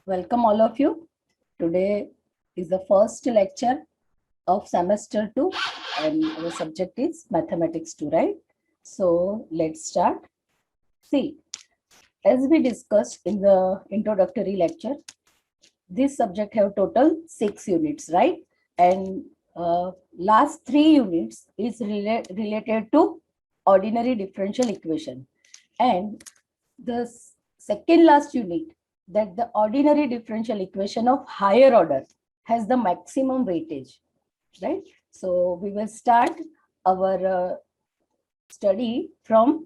Welcome all of you. Today is the first lecture of semester 2 and our subject is mathematics 2, right? So let's start. See, as we discussed in the introductory lecture, this subject have total 6 units, right? And last 3 units is related to ordinary differential equation. And the second last unit, that the ordinary differential equation of higher order has the maximum weightage, right? So we will start our study from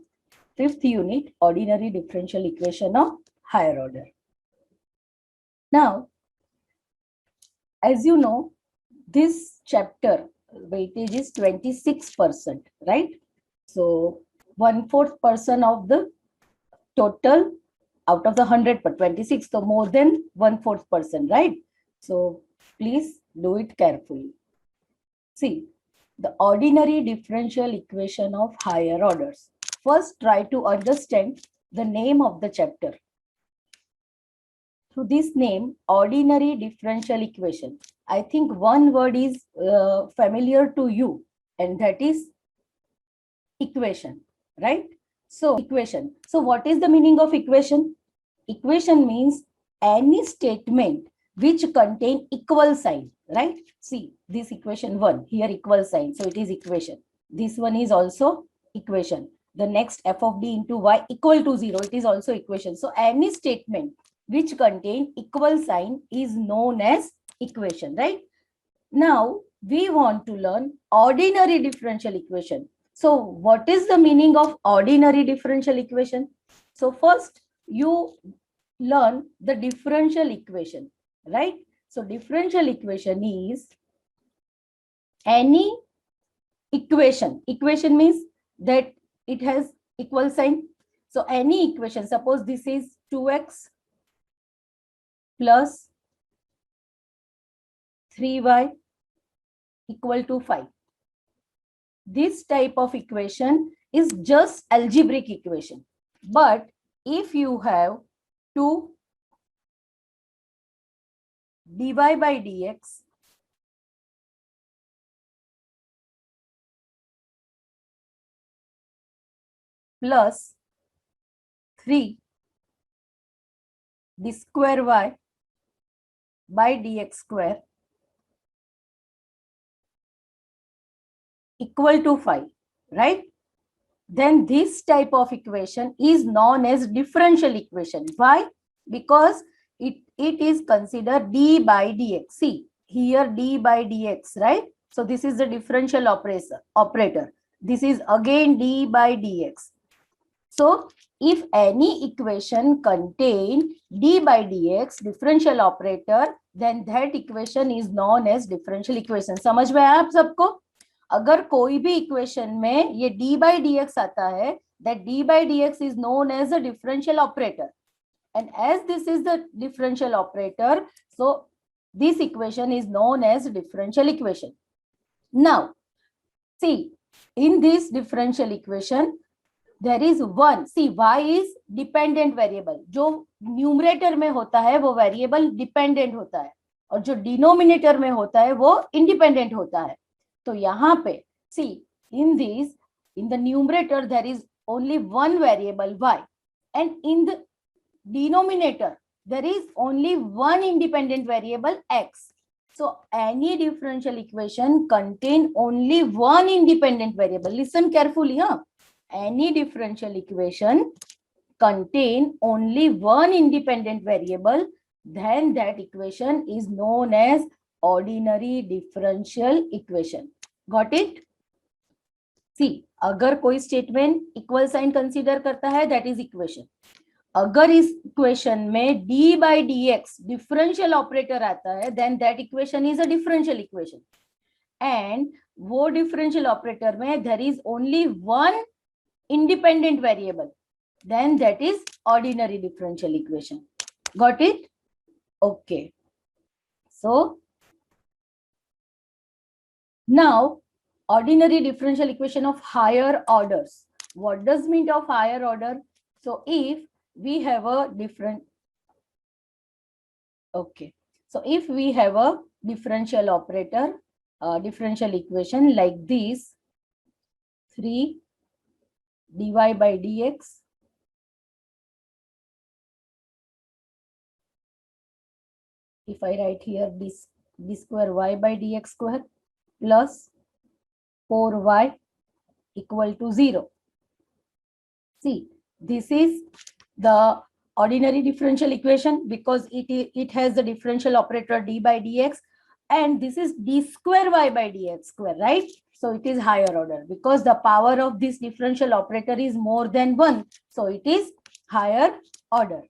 5th unit, ordinary differential equation of higher order. Now, as you know, this chapter weightage is 26%, right? So 1/4% of the total out of the 100 per 26, so more than 1/4%, right? So please do it carefully. See, the ordinary differential equation of higher orders. First, try to understand the name of the chapter. Through this name, ordinary differential equation, I think one word is familiar to you, and that is equation, right? So equation. So what is the meaning of equation? Equation means any statement which contain equal sign, right? See, this equation 1, here equal sign, so it is equation. This one is also equation. The next f of d into y equal to 0, it is also equation. So any statement which contain equal sign is known as equation, right? Now we want to learn ordinary differential equation. So what is the meaning of ordinary differential equation? So first you learn the differential equation, right? So differential equation is any equation. Equation means that it has equal sign. So any equation, suppose this is 2x plus 3y equal to 5. This type of equation is just algebraic equation. But if you have 2 dy by dx plus 3 d square y by dx square equal to 5, right? Then this type of equation is known as differential equation. Why? Because it is considered d by dx. See, here d by dx, right? So this is the differential operator. This is again d by dx. So if any equation contain d by dx differential operator, then that equation is known as differential equation. समझ में आया आप सबको? अगर कोई भी equation में ये d by dx आता है, that d by dx is known as a differential operator, and as this is the differential operator, so this equation is known as differential equation. Now see, in this differential equation there is one, see, y is dependent variable. जो numerator में होता है वो variable dependent होता है, और जो denominator में होता है वो इंडिपेंडेंट होता है. तो यहाँ पे see, in the numerator there is only one variable y, and in the denominator there is only one independent variable x. So any differential equation contain only one independent variable. Listen carefully, huh? Any differential equation contain only one independent variable, then that equation is known as ordinary differential equation. Got it? See, अगर कोई statement equal sign consider करता है, that is equation. अगर इस equation में d by dx differential operator आता है, then that equation is a differential equation. And वो डिफरेंशियल ऑपरेटर में there is only one independent variable, then that is ordinary differential equation. Got it? Okay. So now ordinary differential equation of higher orders. What does mean of higher order? So if we have a different Okay. So if we have a differential operator, differential equation like this, 3 dy by dx if I write here this d square y by dx square plus 4y equal to 0. See, this is the ordinary differential equation because it has the differential operator d by dx, and this is d square y by dx square, right? So it is higher order because the power of this differential operator is more than 1. So it is higher order.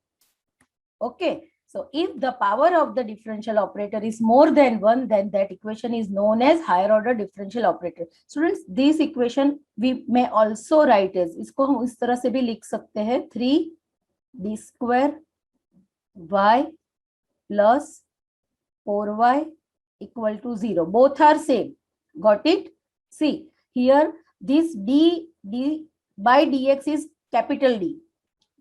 Okay. So if the power of the differential operator is more than 1, then that equation is known as higher order differential operator. Students, this equation we may also write as, इसको हम इस तरह से भी लिख सकते हैं 3d square y plus 4y equal to 0. Both are same. Got it? See, here this d by dx is capital D.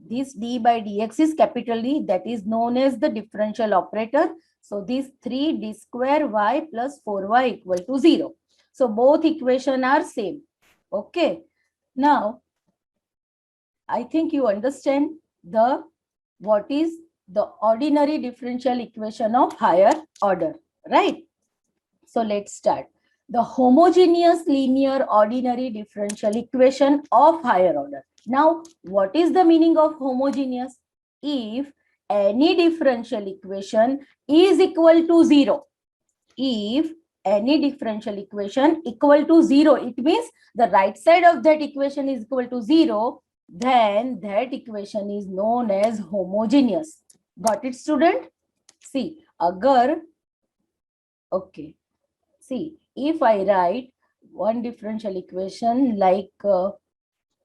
This d by dx is capital D, that is known as the differential operator. So this 3d square y plus 4y equal to 0. So both equations are same. Okay. Now, I think you understand what is the ordinary differential equation of higher order, right? So let's start. The homogeneous linear ordinary differential equation of higher order. Now, what is the meaning of homogeneous? If any differential equation is equal to 0, if any differential equation equal to 0, it means the right side of that equation is equal to 0, then that equation is known as homogeneous. Got it, student? See, agar, okay. See, if I write one differential equation like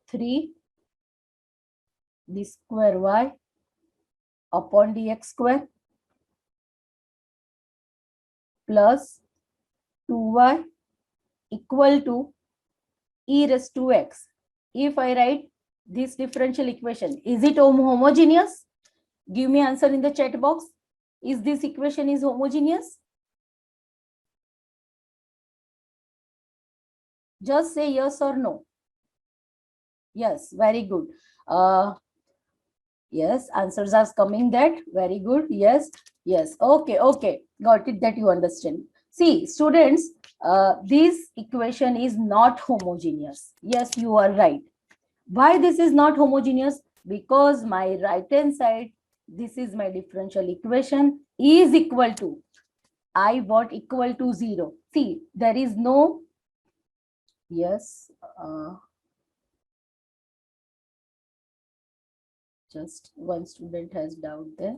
3 d square y upon dx square plus 2y equal to e raised to x. If I write this differential equation, is it homogeneous? Give me answer in the chat box. Is this equation is homogeneous? Just say yes or no. Yes, very good. Yes, answers are coming that. Very good. Yes, yes. Okay, okay. Got it that you understand. See, students, this equation is not homogeneous. Yes, you are right. Why this is not homogeneous? Because my right hand side, this is my differential equation, is equal to, I want equal to 0. See, there is no, yes, just one student has doubt there.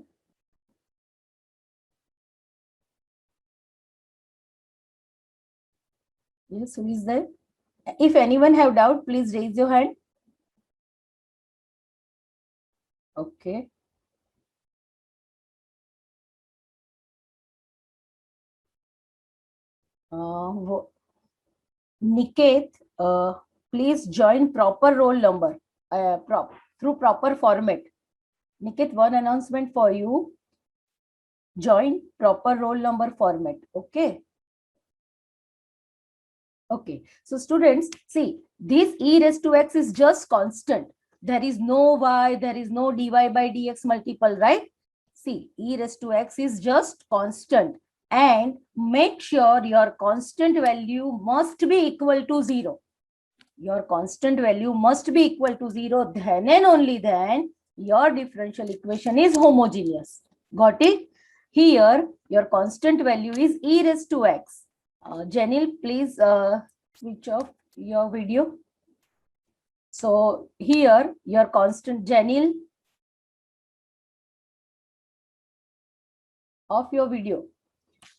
Yes, who is there? If anyone have doubt, please raise your hand. Okay. Niket, please join proper roll number through proper format. Niket, one announcement for you. Join proper roll number format. Okay. Okay. So students, see, this e raised to x is just constant. There is no y, there is no dy by dx multiple, right? See, e raised to x is just constant. And make sure your constant value must be equal to 0. Your constant value must be equal to 0. Then and only then your differential equation is homogeneous. Got it? Here, your constant value is e raised to x. Janil, please switch off your video. So here, your constant, Janil, off your video.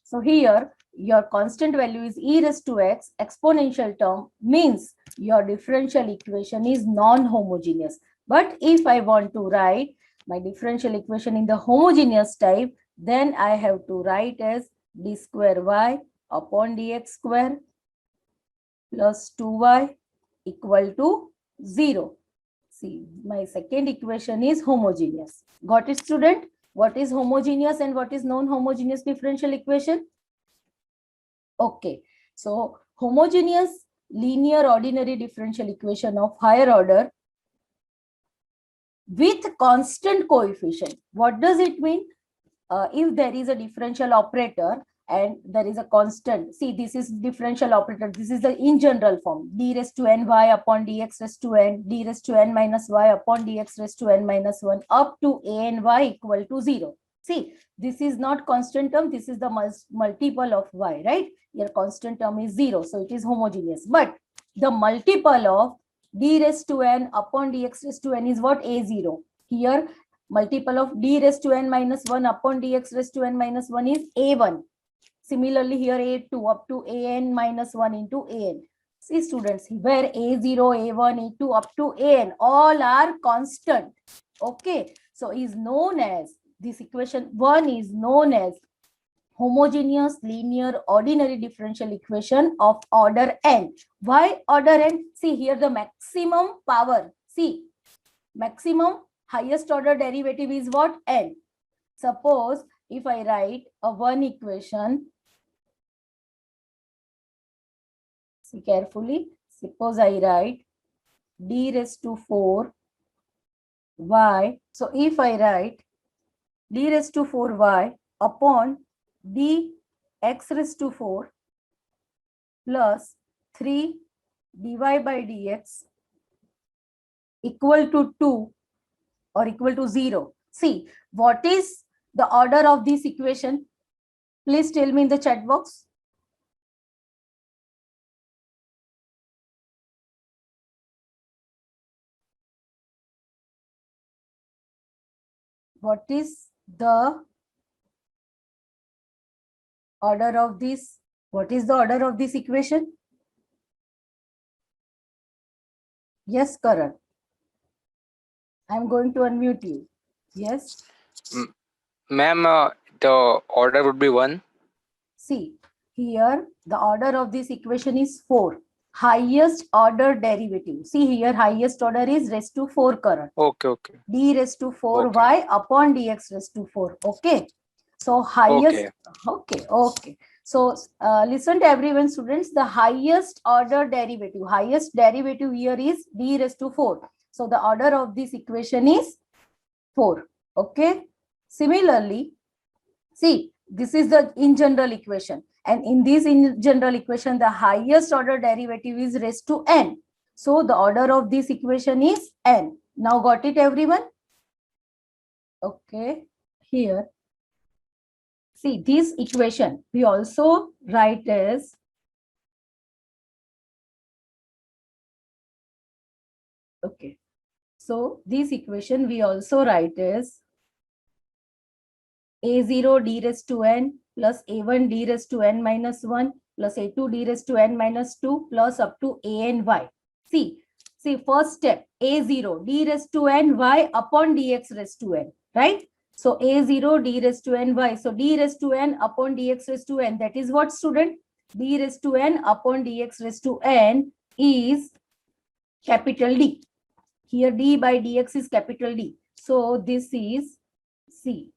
So here, your constant value is e raised to x. Exponential term means your differential equation is non-homogeneous. But if I want to write my differential equation in the homogeneous type, then I have to write as d square y upon dx square plus 2y equal to 0. See, my second equation is homogeneous. Got it, student? What is homogeneous and what is non-homogeneous differential equation? Okay, so homogeneous linear ordinary differential equation of higher order with constant coefficient. What does it mean? If there is a differential operator and there is a constant, see, this is differential operator, this is the in general form, d raised to n y upon dx raised to n, d raised to n minus y upon dx raised to n minus 1 up to a n y equal to 0. See, this is not constant term, this is the multiple of y, right? Your constant term is 0, so it is homogeneous. But the multiple of d raised to n upon dx raised to n is what? A0. Here, multiple of d raised to n minus 1 upon dx raised to n minus 1 is a1. Similarly, here a2 up to an minus 1 into an. See, students, where a0, a1, a2 up to an all are constant. Okay, so is known as, this equation 1 is known as homogeneous linear ordinary differential equation of order n. Why order n? See, here the maximum power. See, maximum highest order derivative is what? N. Suppose if I write a one equation, see carefully, suppose I write d raised to 4 y. So if I write d raised to 4 y upon d x raised to 4 plus 3 dy by dx equal to 2 or equal to 0. See, what is the order of this equation? Please tell me in the chat box. What is the order of this? What is the order of this equation? Yes, Karan. I'm going to unmute you. Yes. Ma'am, the order would be 1. See, here the order of this equation is 4. Highest order derivative. See here, highest order is raised to 4, Karan. Okay. D raised to 4y upon dx raised to 4. Okay. So highest. Okay. So listen to everyone, students. The highest order derivative. Highest derivative here is d raised to 4. So the order of this equation is 4. Okay. Similarly, see, this is the in general equation. And in this in general equation, the highest order derivative is raised to n. So the order of this equation is n. Now got it, everyone? Okay. Here, see, this equation we also write as okay. So this equation we also write as a0 d raised to n plus a1 d raised to n minus 1 plus a2 d raised to n minus 2 plus up to a n y. See, first step, a0 d raised to n y upon dx raised to n, right? So a0 d raised to n y. So d raised to n upon dx raised to n. That is what, student? D raised to n upon dx raised to n is capital D. Here d by dx is capital D. So this is C.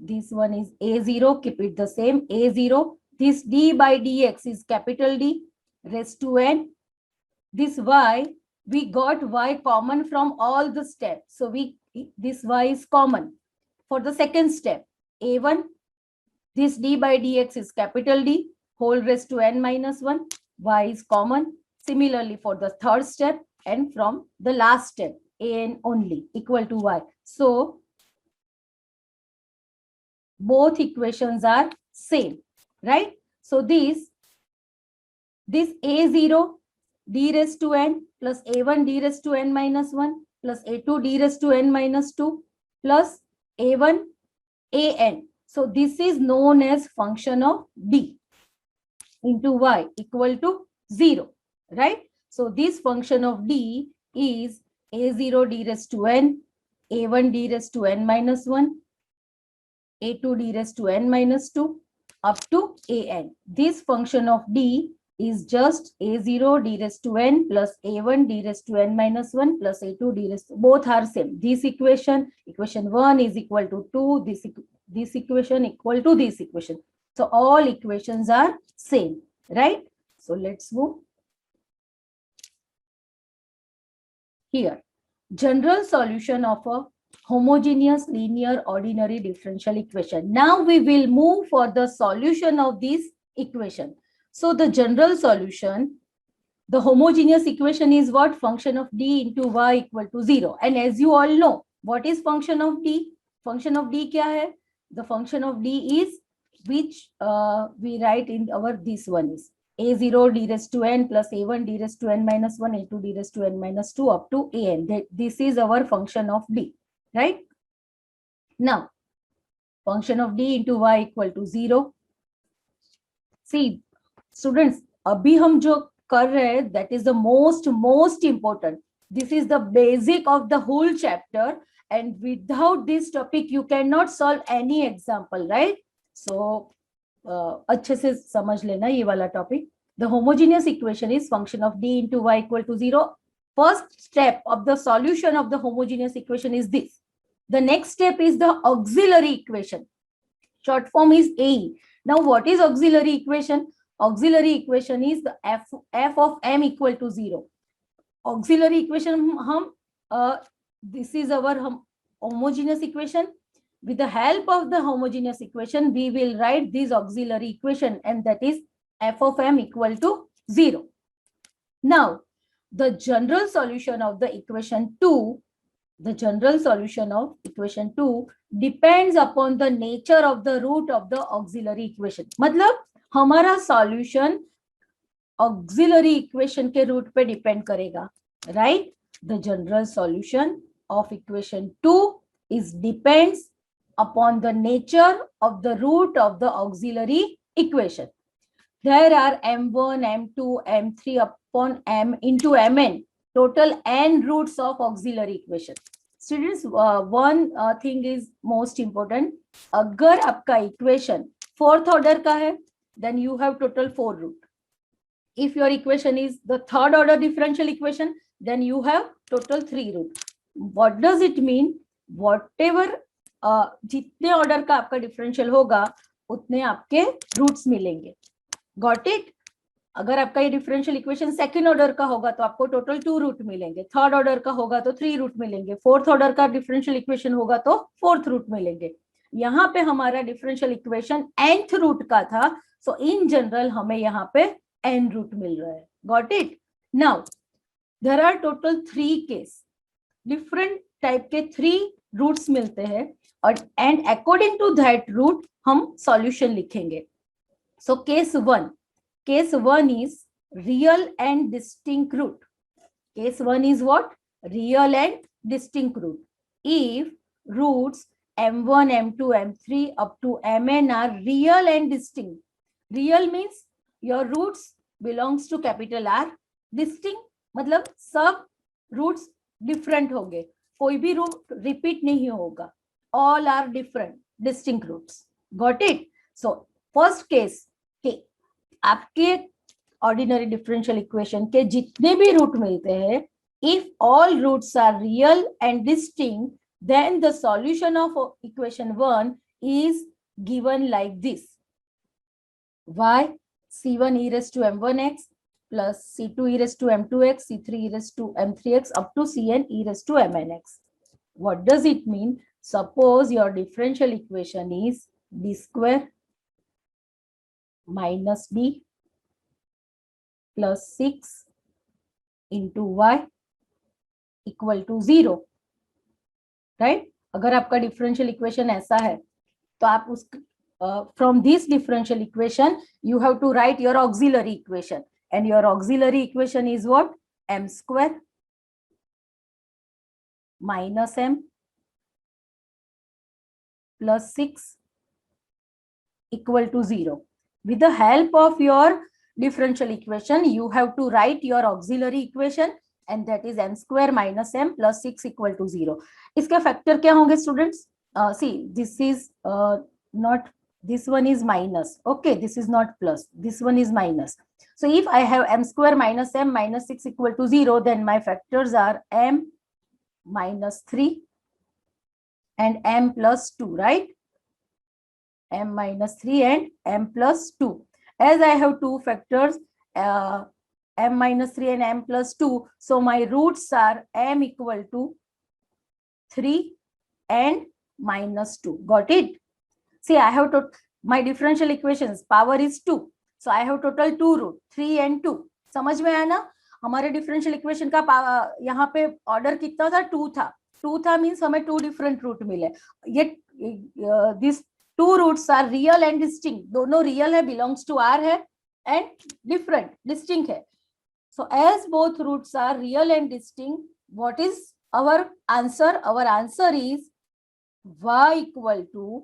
This one is a0. Keep it the same. A0. This d by dx is capital D raised to n. This y, we got y common from all the steps. So this y is common. For the second step, a1, this d by dx is capital D whole raised to n minus 1. Y is common. Similarly, for the third step and from the last step, an only equal to y. So both equations are same, right? So this a0 d raised to n plus a1 d raised to n minus 1 plus a2 d raised to n minus 2 plus a1 an. So this is known as function of d into y equal to 0, right? So this function of d is a0 d raised to n, a1 d raised to n minus 1, a2 d raised to n minus 2 up to an. This function of d is just a0 d raised to n plus a1 d raised to n minus 1 plus a2 d raised to, both are same. This equation 1 is equal to 2, this equation equal to this equation. So all equations are same, right? So let's move here. General solution of a homogeneous linear ordinary differential equation. Now we will move for the solution of this equation. So the general solution, the homogeneous equation is what? Function of d into y equal to 0. And as you all know, what is function of d? Function of d kya hai? The function of d is which we write in our this one is a0 d raised to n plus a1 d raised to n minus 1 a2 d raised to n minus 2 up to an. This is our function of d, right? Now, function of d into y equal to 0. See, students, abhi hum jo kar rahe, that is the most important. This is the basic of the whole chapter, and without this topic you cannot solve any example, right? So अच्छे से समझ लेना ये वाला topic. The homogeneous equation is function of d into y equal to 0. First step of the solution of the homogeneous equation is this. The next step is the auxiliary equation. Short form is AE. Now what is auxiliary equation? Auxiliary equation is the f of m equal to 0. Auxiliary equation this is our homogeneous equation. With the help of the homogeneous equation, we will write this auxiliary equation, and that is f of m equal to 0. Now, the general solution of the equation 2, depends upon the nature of the root of the auxiliary equation. मतलब हमारा solution auxiliary equation के root पे depend करेगा, right? The general solution of equation 2 is depends upon the nature of the root of the auxiliary equation. There are m1, m2, m3 upon m into mn, total n roots of auxiliary equation. Students, one thing is most important. अगर आपका equation fourth order का है, then you have total 4 root. If your equation is the third order differential equation, then you have total 3 root. What does it mean? Whatever जितने order का आपका differential होगा उतने आपके रूट्स मिलेंगे. Got it? अगर आपका ये डिफरेंशियल इक्वेशन सेकंड ऑर्डर का होगा तो आपको टोटल 2 रूट मिलेंगे. थर्ड ऑर्डर का होगा तो 3 रूट मिलेंगे. फोर्थ ऑर्डर का डिफरेंशियल इक्वेशन होगा तो 4th रूट मिलेंगे. यहाँ पे हमारा डिफरेंशियल इक्वेशन nth रूट का था, सो इन जनरल हमें यहाँ पे n रूट मिल रहा है. Got it? Now there are total 3 case. Different type के 3 रूट्स मिलते हैं और and according to that root हम सॉल्यूशन लिखेंगे. So case 1 is real and distinct root. Case 1 is what? Real and distinct root. If roots m1, m2, m3 up to mn are real and distinct. Real means your roots belongs to capital R. Distinct मतलब सब roots different होंगे, कोई भी root repeat नहीं होगा. All are different, distinct roots. Got it? So first case के आपके ordinary differential equation के जितने भी रूट मिलते हैं, if all roots are real and distinct, then the solution of equation 1 is given like this. Y c1 e raised to m1x plus c2 e raised to m2x, c3 e raised to m3x up to cn e raised to mnx. What does it mean? Suppose your differential equation is d square minus b plus 6 into y equal to 0. Right? अगर आपका differential equation ऐसा है तो आप उस from this differential equation you have to write your auxiliary equation, and your auxiliary equation is what? M square minus m plus 6 equal to 0. With the help of your differential equation, you have to write your auxiliary equation, and that is m square minus m plus 6 equal to 0. इसके factor क्या होंगे students? See, this is not This one is minus. Okay, this is not plus. This one is minus. So if I have m square minus m minus 6 equal to 0, then my factors are m minus 3 and m plus 2, right? M minus 3 and m plus 2. As I have two factors, m minus 3 and m plus 2, so my roots are m equal to 3 and minus 2. Got it? See, I have to my differential equations power is 2, so I have total 2 root 3 and 2. समझ में आया ना? हमारे differential equation का यहाँ पे order कितना था? 2 था. 2 था मींस हमें 2 डिफरेंट रूट मिले. ये this 2 roots are real and distinct. दोनों रियल है, बिलोंग्स टू आर है, एंड डिफरेंट डिस्टिंक्ट है. So as both roots are real and distinct, what is our answer? Our answer is y equal to,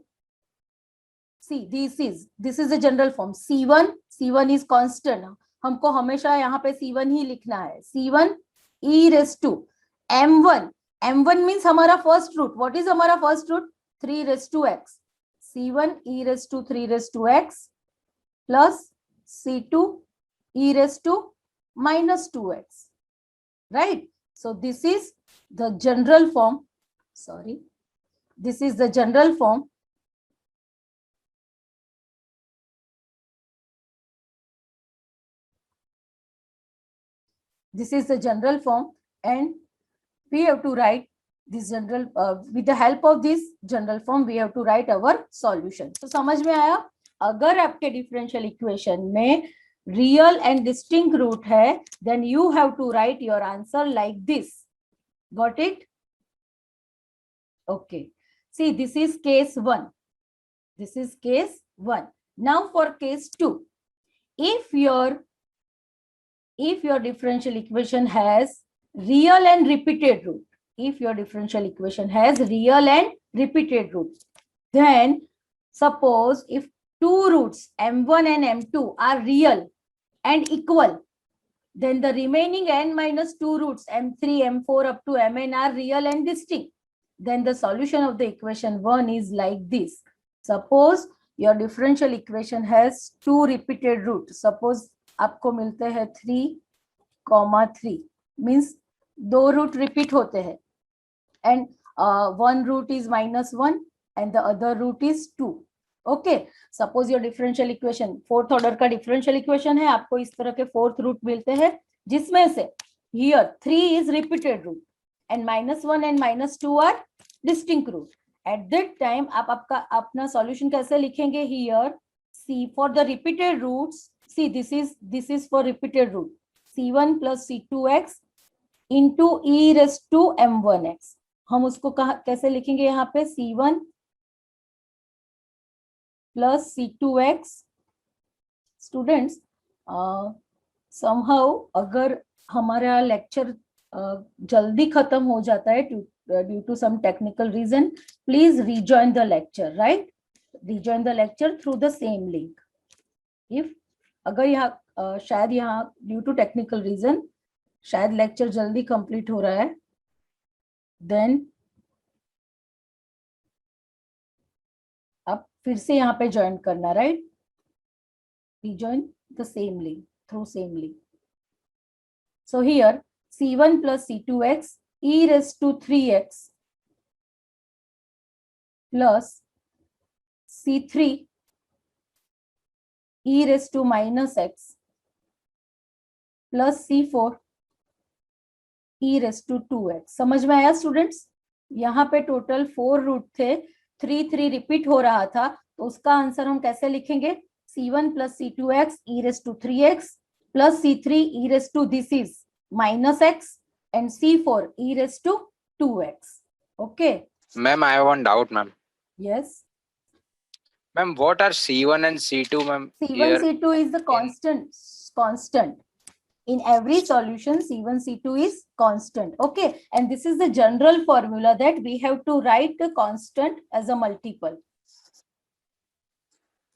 see, this is a general form. C1 is constant. हमको हमेशा यहाँ पे C1 ही लिखना है. C1 e raised to M1 means हमारा first root. What is हमारा first root? 3 raised to x. C1 e raised to 3 raised to x plus C2 e raised to minus 2x, right? So this is the general form. Sorry, this is the general form. This is the general form, and we have to write this general with the help of this general form we have to write our solution. So समझ में आया? अगर आपके differential equation में real and distinct root है, then you have to write your answer like this. Got it? Okay. See, this is case 1. This is case 1. Now for case 2. If your differential equation has real and repeated root, then suppose if two roots m1 and m2 are real and equal, then the remaining n minus 2 roots m3, m4 up to mn are real and distinct. Then the solution of the equation 1 is like this. Suppose your differential equation has two repeated roots. Suppose आपको मिलते हैं 3, 3 means दो root repeat होते हैं, and one root is -1 and the other root is 2. Okay, suppose your differential equation fourth order का differential equation है, आपको इस तरह के fourth root मिलते हैं, जिसमें से here 3 is repeated root and -1 and -2 are distinct root. At that time आप आपका अपना solution कैसे लिखेंगे? Here see, for the repeated roots, see, this is for repeated root, c1 plus c2x into e raised to m1x. हम उसको कैसे लिखेंगे? यहाँ पे c1 plus c2x. Students, somehow अगर हमारा लेक्चर जल्दी खत्म हो जाता है due to some technical reason, please rejoin the lecture, right? Rejoin the lecture through the same link. If अगर यहाँ शायद यहाँ ड्यू टू टेक्निकल रीजन शायद लेक्चर जल्दी कंप्लीट हो रहा है, देन आप फिर से यहाँ पे ज्वाइन करना, right? rejoin the same link through same link. So here c1 plus c2x e raised to 3x plus c3 e raised to minus x plus c4 e raised to 2x. समझ में आया students? यहाँ पे total 4 root थे, 3 repeat हो रहा था, तो उसका आंसर हम कैसे लिखेंगे? c1 plus c2x e raised to 3x plus c3 e raised to, this is minus x, and c4 e raised to 2x. Okay. Ma'am, I have one doubt, ma'am. Yes. Ma'am, what are C1 and C2, ma'am? C1, Here? C2 is the constant. In every solution, C1, C2 is constant. Okay. And this is the general formula that we have to write the constant as a multiple.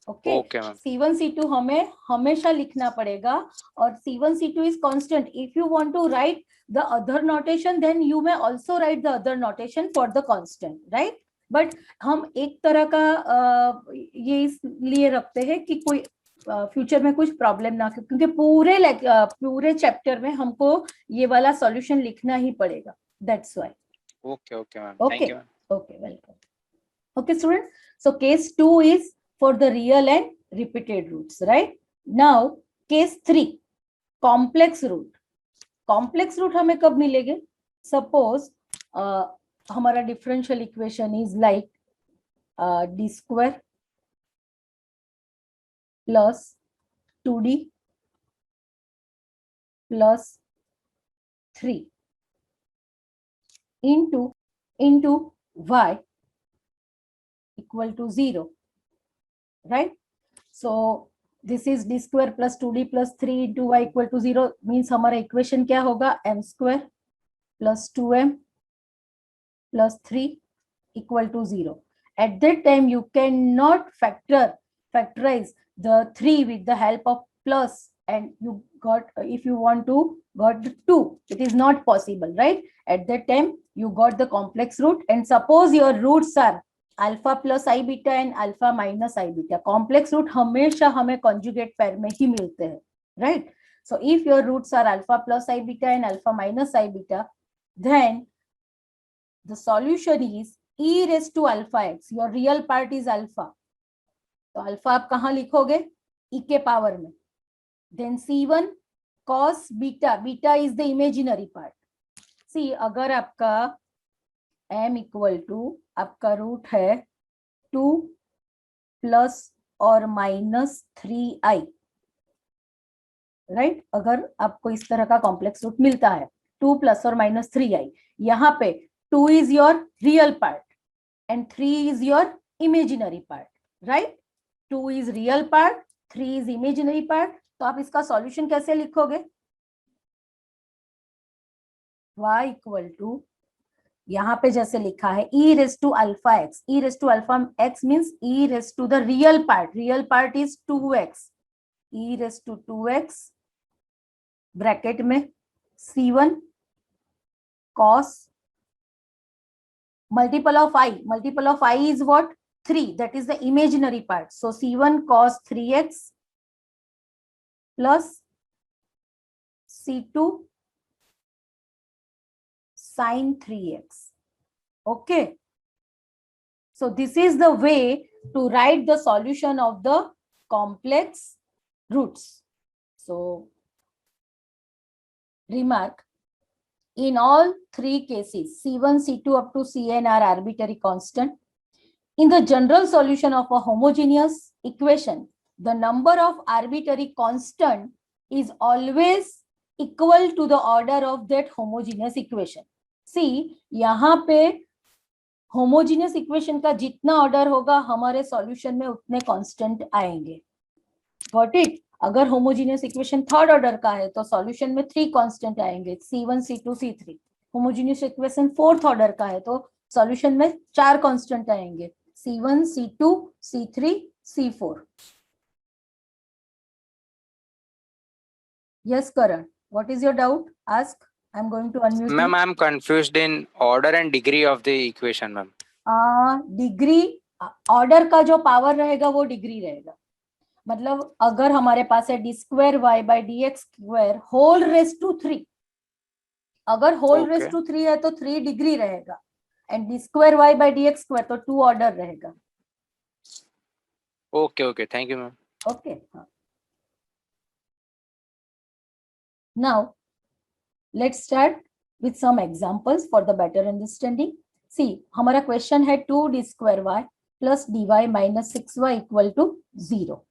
Okay. Okay, ma'am. C1, C2 हमें हमेशा लिखना पड़ेगा, और C1, C2 is constant. If you want to write the other notation, then you may also write the other notation for the constant, right? But हम एक तरह का ये इसलिए रखते हैं कि कोई फ्यूचर में कुछ प्रॉब्लम ना, क्योंकि पूरे चैप्टर में हमको ये वाला सॉल्यूशन लिखना ही पड़ेगा, that's why. Okay, okay, ma'am. Okay. Thank you, ma'am. Okay, welcome. Okay, student. So case 2 is for the real and repeated roots, right? Now, case 3, complex root. Complex root हमें कब मिलेंगे? Suppose हमारा differential equation is like d square plus 2d plus 3 into y equal to 0, right? So this is d square plus 2d plus 3 into y equal to 0 means हमारा equation क्या होगा? m square plus 2m plus 3 equal to 0. At that time you cannot factorize the 3 with the help of plus, and you got, if you want to got the 2, it is not possible, right? At that time you got the complex root, and suppose your roots are alpha plus I beta and alpha minus I beta. Complex root हमेशा हमें conjugate pair में ही मिलते हैं, right? So if your roots are alpha plus I beta and alpha minus I beta, then the solution is e raised to alpha x. Your real part is alpha, तो alpha आप कहाँ लिखोगे? e के power में. Then c1 cos beta, beta is the imaginary part. See, अगर आपका m equal to आपका root है 2 plus or minus 3i, right? अगर आपको इस तरह का कॉम्प्लेक्स रूट मिलता है 2 प्लस और माइनस 3i, यहाँ पे 2 is your real part and 3 is your imaginary part, right? 2 is real part, 3 is imaginary part. तो आप इसका सॉल्यूशन कैसे लिखोगे? y इक्वल टू, यहाँ पे जैसे लिखा है e raised to alpha x. e raised to alpha x means e raised to the real part. Real part is 2x. e raised to 2x bracket में c1 cos multiple of i. Multiple of i is what? 3. That is the imaginary part. So c1 cos 3x plus c2 sin 3x. Okay. So this is the way to write the solution of the complex roots. So remark, in all three cases, C1, C2 up to Cn are arbitrary constant. In the general solution of a homogeneous equation, the number of arbitrary constant is always equal to the order of that homogeneous equation. See, यहाँ पे homogeneous equation का जितना order होगा हमारे solution में उतने constant आएंगे. Got it? अगर homogeneous equation third order का है तो solution में 3 constant आएंगे, C1, C2, C3. Homogeneous equation fourth order का है तो solution में 4 constant आएंगे, C1, C2, C3, C4. Yes, Karan. What is your doubt? Ask. I'm going to unmute. Ma'am, I'm confused in order and degree of the equation, ma'am. Degree, order का जो power रहेगा वो degree रहेगा. मतलब अगर हमारे पास है D square Y by D X square whole raise to 3, अगर होल रेस टू 3 है तो 3 डिग्री रहेगा, and D square Y by D X square तो 2 ऑर्डर रहेगा. Okay, okay. Thank you, ma'am. Okay. Now, let's start with some examples for the better understanding. See, हमारा question है 2d square y plus dy minus 6y equal to 0.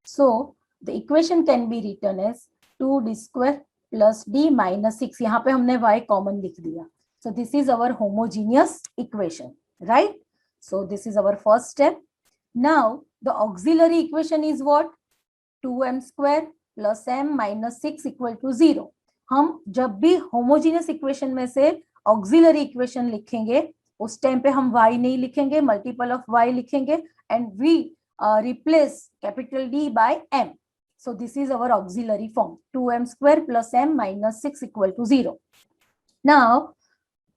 So, the equation can be written as 2d square plus d minus 6. यहाँ पे हमने y common लिख दिया. So, this is our homogeneous equation, right? So, this is our first step. Now, the auxiliary equation is what? 2m square plus m minus 6 equal to 0. हम जब भी homogeneous equation में से auxiliary equation लिखेंगे उस time पे हम y नहीं लिखेंगे, multiple of y लिखेंगे, and we replace capital D by m. So this is our auxiliary form, 2m square plus m minus 6 equal to 0. Now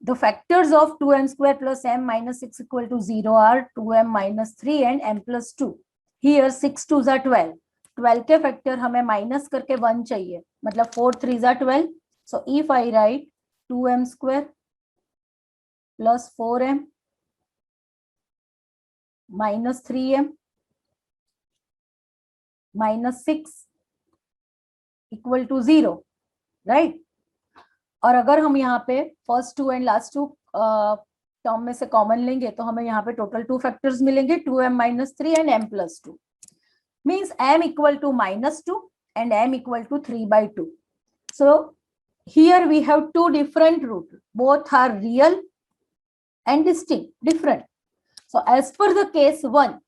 The factors of 2m square plus m minus 6 equal to 0 are 2m minus 3 and m plus 2. Here 6 2s are 12. 12 के factor हमें minus करके 1 चाहिए, मतलब 4 3s are 12. So if I write 2m square plus 4m minus 3m minus 6 equal to 0, right? और अगर हम यहाँ पे फर्स्ट 2 एंड लास्ट 2 टर्म में से कॉमन लेंगे तो हमें यहाँ पे टोटल 2 फैक्टर्स मिलेंगे, 2m minus 3 and m plus 2. Means m equal to minus 2 and m equal to 3 by 2. So here we have two different roots. Both are real and distinct, different. So as per the case 1,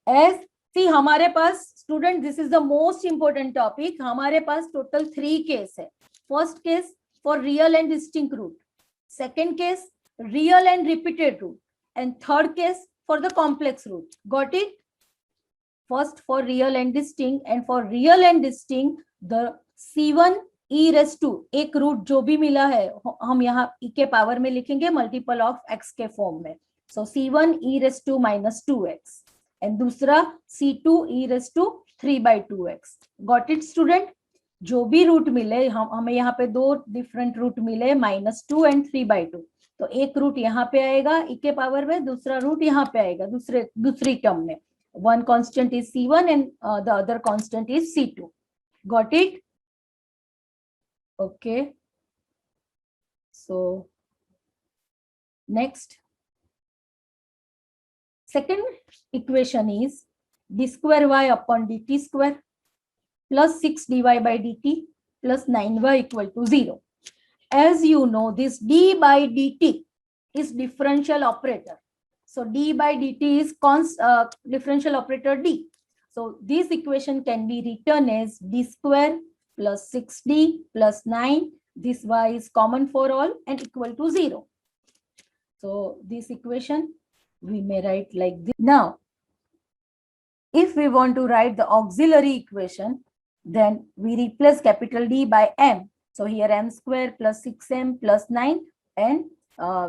as see हमारे पास student, this is the most important topic. हमारे पास total 3 case है. First case for real and distinct root. Second case real and repeated root. And third case for the complex root. Got it? First for real and distinct, and for real and distinct the c1 e raised to एक root जो भी मिला है हम यहाँ e के power में लिखेंगे मल्टीपल ऑफ x के फॉर्म में. So c1 e raised to minus 2x and दूसरा c2 e raised to 3 by 2x. Got it student? जो भी रूट मिले हमें यहाँ पे दो डिफरेंट रूट मिले -2 एंड 3 by 2. तो एक रूट यहाँ पे आएगा e के पावर में, दूसरा रूट यहाँ पे आएगा दूसरी टर्म में. One constant is c1 and the other constant is c2. Got it? Okay. So next, second equation is d square y upon dt square plus 6 dy by dt plus 9y equal to 0. As you know, this d by dt is differential operator. So d by dt is differential operator d. So this equation can be written as d square plus 6d plus 9. This y is common for all and equal to 0. So this equation we may write like this. Now, if we want to write the auxiliary equation, then we replace capital D by m. So here m square plus 6m plus 9 and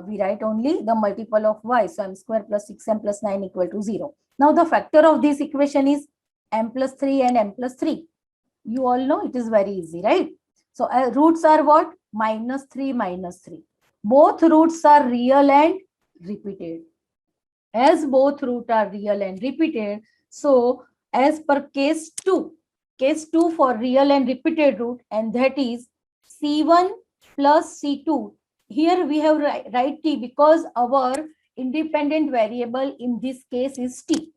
we write only the multiple of y. So m square plus 6m plus 9 equal to 0. Now the factor of this equation is m plus 3 and m plus 3. You all know it is very easy, right? So roots are what? -3, -3. Both roots are real and repeated. As both roots are real and repeated, so as per case 2 for real and repeated root, and that is c1 plus c2. Here we have write t because our independent variable in this case is t.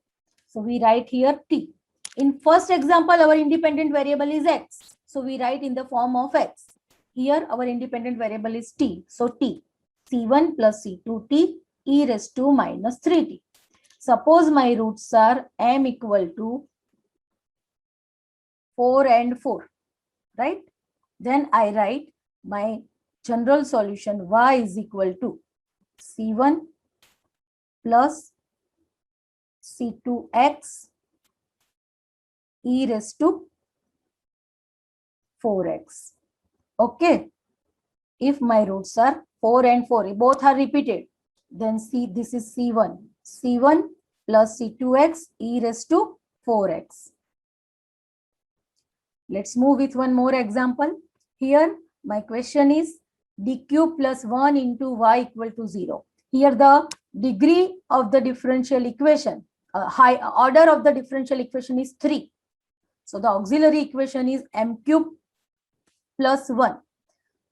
So we write here t. In first example, our independent variable is x. So we write in the form of x. Here our independent variable is t. So t, c1 plus c2 t e raised to minus 3t. Suppose my roots are m equal to 4 and 4, right? Then I write my general solution y is equal to c1 plus c2x e raised to 4x. Okay. If my roots are 4 and 4, both are repeated, then this is c1 plus c2x e raised to 4x. Let's move with one more example. Here my question is d cube plus 1 into y equal to 0. Here the degree of the differential equation, order of the differential equation is 3. So the auxiliary equation is m cube plus 1.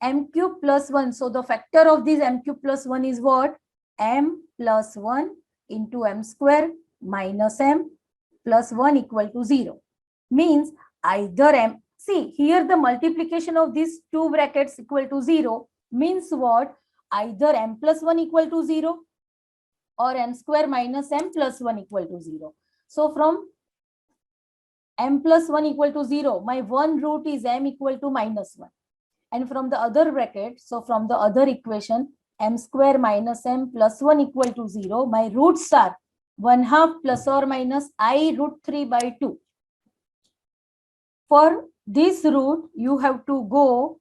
M cube plus 1. So the factor of this m cube plus 1 is what? M plus 1 into m square minus m plus 1 equal to 0. Means either m, see here the multiplication of these two brackets equal to 0 means what? Either m plus 1 equal to 0 or m square minus m plus 1 equal to 0. So from m plus 1 equal to 0, my one root is m equal to minus 1. And from the other bracket, so from the other equation, m square minus m plus 1 equal to 0, my roots are 1/2 plus or minus I root 3 by 2. For this root, you have to go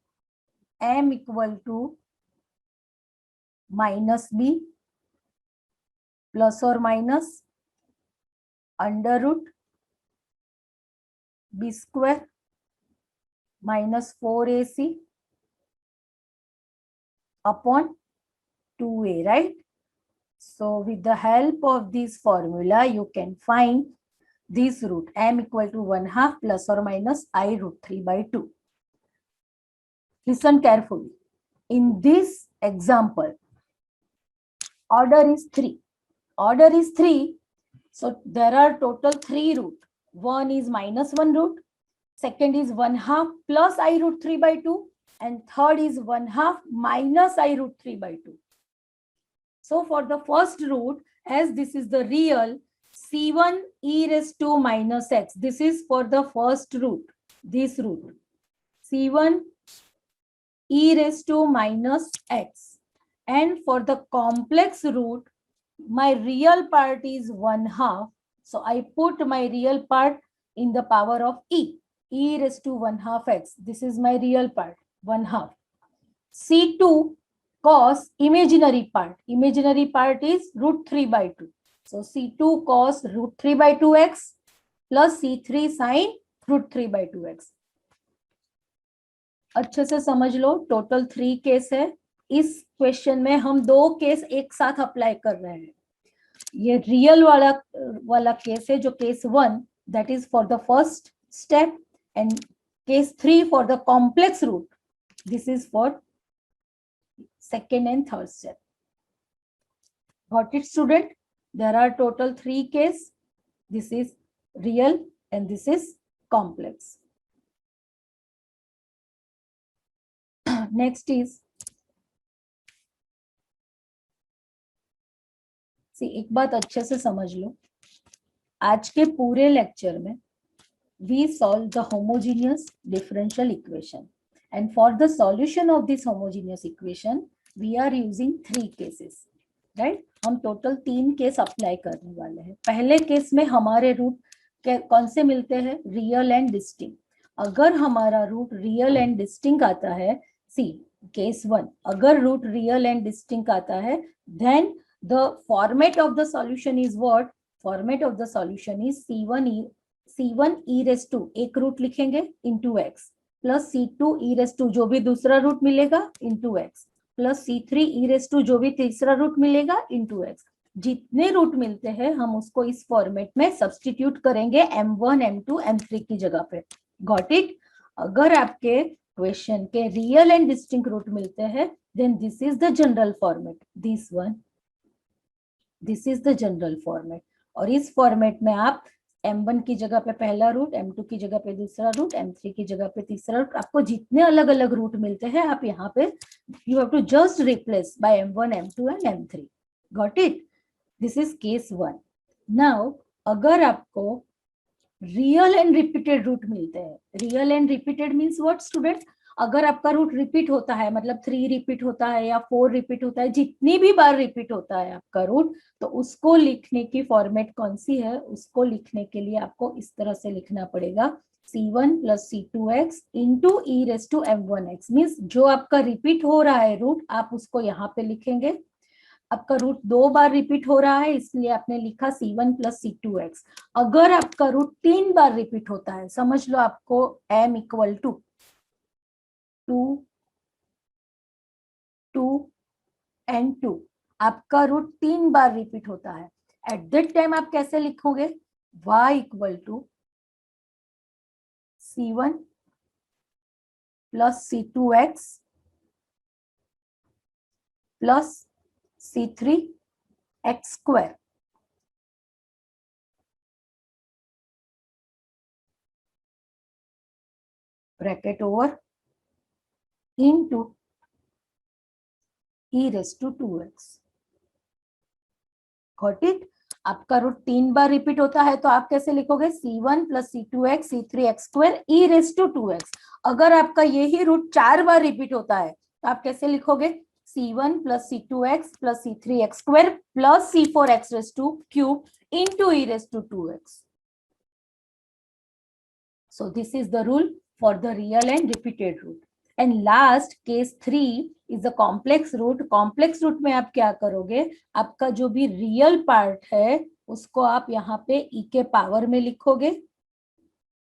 m equal to minus B plus or minus under root B square minus 4ac upon 2a, right? So with the help of this formula, you can find this root m equal to 1/2 plus or minus I root 3 by 2. Listen carefully. In this example, order is 3. Order is 3. So there are total 3 root. One is minus 1 root. Second is 1/2 plus I root 3 by 2. And third is 1/2 minus I root 3 by 2. So for the first root, as this is the real, C1 e raised to minus x. This is for the first root, this root. C1 e raised to minus x. And for the complex root, my real part is 1/2. So I put my real part in the power of e raised to 1/2 x. This is my real part, 1/2. C2 cos imaginary part is root 3 by 2. So C2 cos root 3 by 2x plus C3 sin root 3 by 2x. अच्छे से समझ लो, total 3 case है. इस question में हम 2 case एक साथ apply कर रहे हैं. ये रियल वाला केस है, जो case 1 that is for the first step, and case 3 for the complex root. This is for second and third step. Got it, student? There are total 3 cases. This is real and this is complex. Next is, see, एक बात अच्छे से समझ लो. आज के पूरे lecture में we solve the homogeneous differential equation, and for the solution of this homogeneous equation we are using 3 cases, right? हम टोटल 3 केस अप्लाई करने वाले हैं. पहले केस में हमारे रूट कौन से मिलते हैं? Real and distinct. अगर हमारा रूट रियल एंड डिस्टिंक्ट आता है, सी केस 1, अगर रूट रियल एंड डिस्टिंक्ट आता है, then the format of the solution is what? Format of the solution is C1 e raised to, एक रूट लिखेंगे into x, plus C2 e raised to जो भी दूसरा रूट मिलेगा into x, plus C3 e raised to जो भी तीसरा root मिलेगा into x. जितने रूट मिलते हैं हम उसको इस फॉर्मेट में सब्स्टिट्यूट करेंगे m1, m2, m3 की जगह पे. Got it? अगर आपके क्वेश्चन के रियल एंड डिस्टिंक्ट रूट मिलते हैं, then this is the general format. This is the general format. और इस फॉर्मेट में आप m1 की जगह पे पहला रूट, m2 की जगह पे दूसरा रूट, m3 की जगह पे तीसरा रूट, आपको जितने अलग अलग रूट मिलते हैं आप यहाँ पे you have to just replace by m1, m2 and m3. Got it? This is case 1. Now अगर आपको रियल एंड रिपीटेड रूट मिलते हैं, real and repeated means what student? अगर आपका रूट रिपीट होता है, मतलब 3 रिपीट होता है या 4 रिपीट होता है, जितनी भी बार रिपीट होता है आपका रूट, तो उसको लिखने की फॉर्मेट कौन सी है? उसको लिखने के लिए आपको इस तरह से लिखना पड़ेगा, C1 plus C2x into e raised to m1x. Means जो आपका रिपीट हो रहा है रूट, आप उसको यहाँ पे लिखेंगे. आपका रूट 2 बार रिपीट हो रहा है, इसलिए आपने लिखा C1 plus C2x. अगर आपका रूट 3 बार रिपीट होता है, समझ लो आपको m equal to 2 and 2, आपका रूट 3 बार रिपीट होता है. एट दैट टाइम आप कैसे लिखोगे? y equal to C1 plus C2x plus C3x square. Bracket over into e raised to 2x. Got it? आपका रूट 3 बार रिपीट होता है तो आप कैसे लिखोगे? C1 plus C2x C3x square e raised to 2x. अगर आपका यही रूट 4 बार रिपीट होता है तो आप कैसे लिखोगे? C1 plus C2x plus C3x square plus C4x raised to cube into e raised to 2x. So this is the rule for the real and repeated root. And last case 3 is a complex root. Complex root में आप क्या करोगे, आपका जो भी real part है उसको आप यहाँ पे e के पावर में लिखोगे,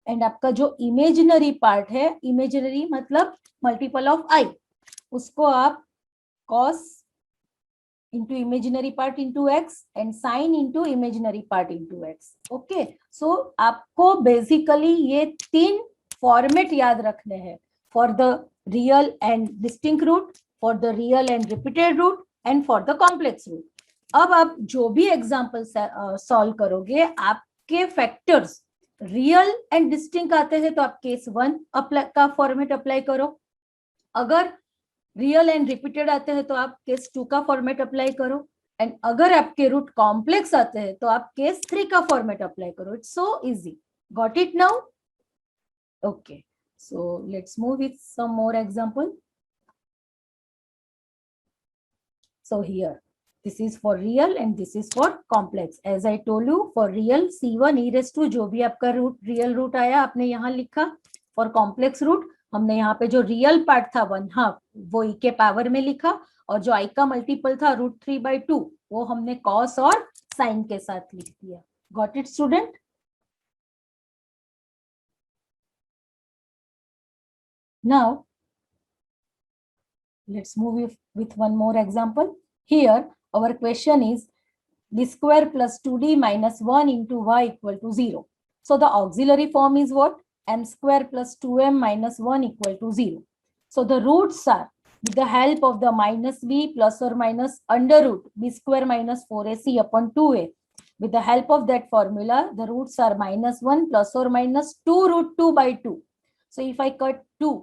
एंड आपका जो इमेजिनरी पार्ट है, इमेजिनरी मतलब मल्टीपल ऑफ i, उसको आप cos into imaginary part into x and sin into imaginary part into x. Okay, so आपको बेसिकली ये 3 फॉर्मेट याद रखने हैं, for the real and distinct root, for the real and repeated root, and for the complex root. अब आप जो भी example solve करोगे, आपके फैक्टर्स रियल एंड डिस्टिंक्ट आते हैं तो आप केस 1 अप्लाई का फॉर्मेट अप्लाई करो. अगर रियल एंड रिपीटेड आते हैं तो आप केस 2 का फॉर्मेट अप्लाई करो, एंड अगर आपके रूट कॉम्प्लेक्स आते हैं तो आप केस 3 का फॉर्मेट अप्लाई करो. It's so easy. Got it now? Okay, so let's move with some more example. So here, this is for real and this is for complex. As I told you, for real C1 e raised to जो भी आपका root real root आया आपने यहाँ लिखा. For complex root हमने यहाँ पे जो रियल पार्ट था 1/2 वो e के पावर में लिखा, और जो i का मल्टीपल था √3/2 वो हमने cos और sin के साथ लिख दिया. Got it student? Now let's move with one more example. Here our question is d square plus 2d minus 1 into y equal to 0. So the auxiliary form is what? M square plus 2m minus 1 equal to 0. So the roots are, with the help of the minus b plus or minus under root b square minus 4ac upon 2a. With the help of that formula, the roots are minus 1 plus or minus 2√2/2. So if I cut 2,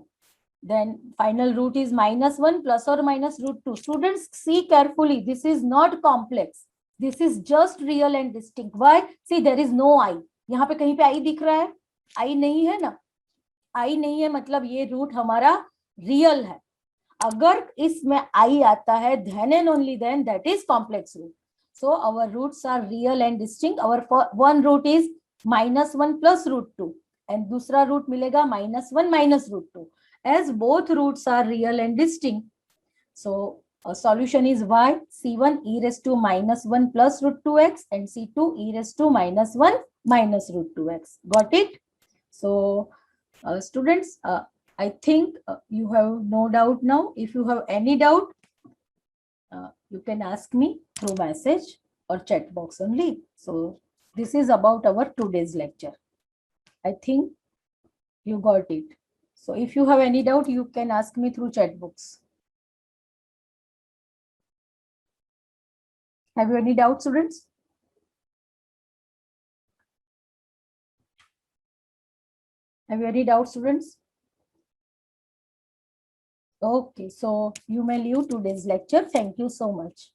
then final root is minus 1 plus or minus √2. Students, see carefully, this is not complex. This is just real and distinct. Why? See, there is no i. यहाँ पे कहीं पे i दिख रहा है? i नहीं है ना. i नहीं है मतलब ये रूट हमारा रियल है. अगर इसमें i आता है, then and only then that is complex root. So our roots are real and distinct. Our one root is minus 1 plus √2 and दूसरा root मिलेगा minus 1 minus √2. As both roots are real and distinct, so a solution is y c1 e raised to minus 1 plus √2x and c2 e raised to minus 1 minus √2x. Got it? So students, I think you have no doubt now. If you have any doubt, you can ask me through message or chat box only. So this is about our today's lecture. I think you got it. So if you have any doubt, you can ask me through chat box. Have you any doubt, students? Have you any doubt, students? Okay, so you may leave today's lecture. Thank you so much.